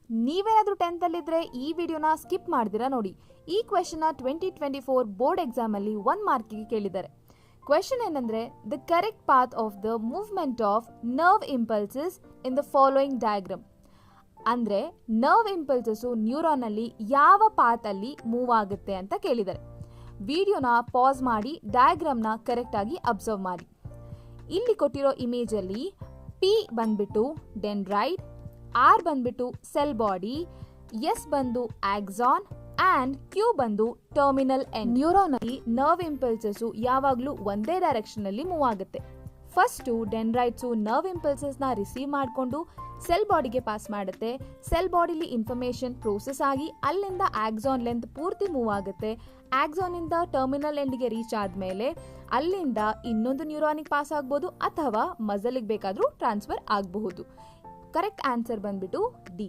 ನೀವೇನಾದರೂ 10th ಅಲ್ಲಿದ್ರೆ ಈ ವಿಡಿಯೋನ ಸ್ಕಿಪ್ ಮಾಡ್ದಿರಾ ನೋಡಿ. ಈ ಕ್ವೆಶ್ಚನ್ 2024 ಬೋರ್ಡ್ ಎಕ್ಸಾಮ್ ಅಲ್ಲಿ 1 ಮಾರ್ಕಿಗೆ ಕೇಳಿದ್ದಾರೆ. ಕ್ವೆಶ್ಚನ್ ಏನಂದ್ರೆ the correct path of the movement of nerve impulses in the following diagram. ಅಂದ್ರೆ ನರ್ವ್ ಇಂಪಲ್ಸಸ್ ನ್ಯೂರಾನ್ ಅಲ್ಲಿ ಯಾವ ಪಾತ್ ಅಲ್ಲಿ ಮೂವ್ ಆಗುತ್ತೆ ಅಂತ ಕೇಳಿದ್ದಾರೆ. ವಿಡಿಯೋನ ಪಾಸ್ ಮಾಡಿ ಡಯಾಗ್ರಾಮ್ನ ಕರೆಕ್ಟ್ ಆಗಿ ಅಬ್ಸರ್ವ್ ಮಾಡಿ. ಇಲ್ಲಿ ಕೊಟ್ಟಿರೋ ಇಮೇಜ್ ಅಲ್ಲಿ ಪಿ ಬಂದ್ಬಿಟ್ಟು ಡೆಂಡ್ರೈಟ್, ಆರ್ ಬಂದ್ಬಿಟ್ಟು ಸೆಲ್ ಬಾಡಿ, ಎಸ್ ಬಂದು ಆಕ್ಸಾನ್ ಅಂಡ್ ಕ್ಯೂ ಬಂದು ಟರ್ಮಿನಲ್ ಎಂಡ್. ನ್ಯೂರಾನ್ ಅಲ್ಲಿ ನರ್ವ್ ಇಂಪಲ್ಸಸ್ ಯಾವಾಗ್ಲೂ ಒಂದೇ ಡೈರೆಕ್ಷನ್ ಅಲ್ಲಿ ಮೂವ್ ಆಗುತ್ತೆ. ಫಸ್ಟ್ ಡೆಂಡ್ರೈಟ್ಸ್ ನರ್ವ್ ಇಂಪಲ್ಸಸ್ ನ ರಿಸೀವ್ ಮಾಡಿಕೊಂಡು ಸೆಲ್ ಬಾಡಿಗೆ ಪಾಸ್ ಮಾಡುತ್ತೆ. ಸೆಲ್ ಬಾಡಿಲಿ ಇನ್ಫಾರ್ಮೇಶನ್ ಪ್ರೋಸೆಸ್ ಆಗಿ ಅಲ್ಲಿಂದ ಆಕ್ಸಾನ್ ಲೆಂತ್ ಪೂರ್ತಿ ಮೂವ್ ಆಗುತ್ತೆ. ಆಕ್ಸಾನ್ ಇಂದ ಟರ್ಮಿನಲ್ ಎಂಡ್ಗೆ ರೀಚ್ ಆದ್ಮೇಲೆ ಅಲ್ಲಿಂದ ಇನ್ನೊಂದು ನ್ಯೂರಾನಿಗೆ ಪಾಸ್ ಆಗ್ಬೋದು ಅಥವಾ ಮಸಲಿಗೆ ಬೇಕಾದ್ರೂ ಟ್ರಾನ್ಸ್ಫರ್ ಆಗಬಹುದು. ಕರೆಕ್ಟ್ ಆನ್ಸರ್ ಬಂದ್ಬಿಟ್ಟು ಡಿ.